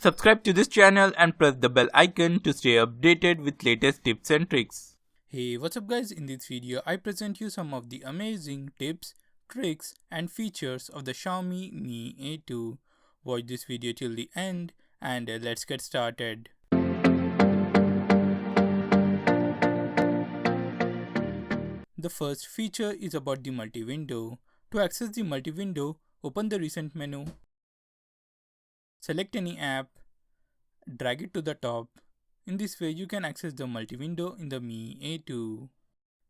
Subscribe to this channel and press the bell icon to stay updated with latest tips and tricks. Hey, what's up guys? In this video, I present you some of the amazing tips, tricks and features of the Xiaomi Mi A2. Watch this video till the end and let's get started. The first feature is about the multi-window. To access the multi-window, open the recent menu. Select any app, drag it to the top. In this way, you can access the multi-window in the Mi A2.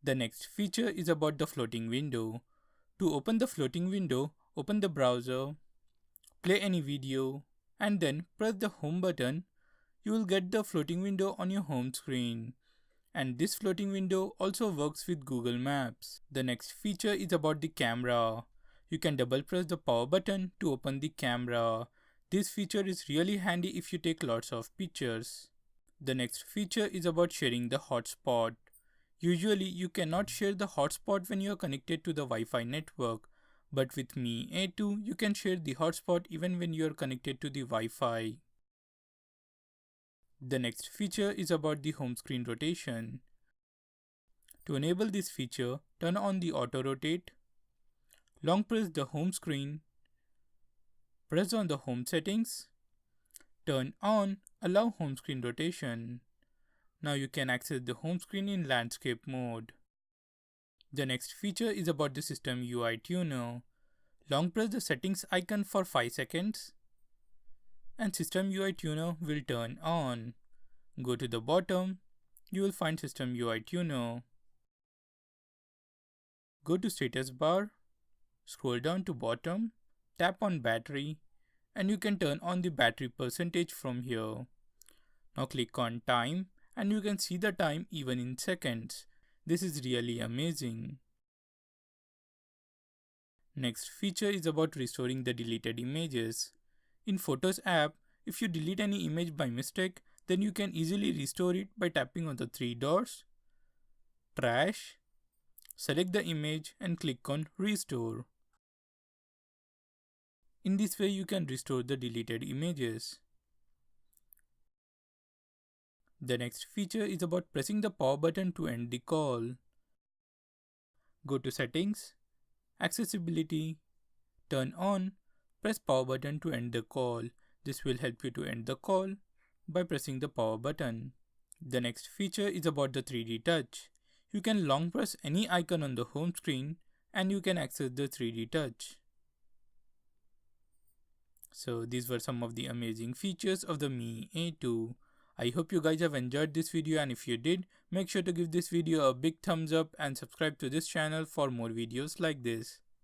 The next feature is about the floating window. To open the floating window, open the browser, play any video, and then press the home button. You will get the floating window on your home screen. And this floating window also works with Google Maps. The next feature is about the camera. You can double press the power button to open the camera. This feature is really handy if you take lots of pictures. The next feature is about sharing the hotspot. Usually you cannot share the hotspot when you are connected to the Wi-Fi network, but with Mi A2 you can share the hotspot even when you are connected to the Wi-Fi. The next feature is about the home screen rotation. To enable this feature, turn on the auto rotate, long press the home screen, press on the home settings, turn on allow home screen rotation. Now you can access the home screen in landscape mode. The next feature is about the system UI tuner. Long press the settings icon for 5 seconds and system UI tuner will turn on. Go to the bottom, you will find system UI tuner. Go to status bar, scroll down to bottom, tap on battery, and you can turn on the battery percentage from here. Now click on time and you can see the time even in seconds. This is really amazing. Next feature is about restoring the deleted images. In Photos app, if you delete any image by mistake, then you can easily restore it by tapping on the 3 dots, trash, select the image and click on restore. In this way you can restore the deleted images. The next feature is about pressing the power button to end the call. Go to settings, accessibility, turn on, press power button to end the call. This will help you to end the call by pressing the power button. The next feature is about the 3D touch. You can long press any icon on the home screen and you can access the 3D touch. So these were some of the amazing features of the Mi A2. I hope you guys have enjoyed this video, and if you did, make sure to give this video a big thumbs up and subscribe to this channel for more videos like this.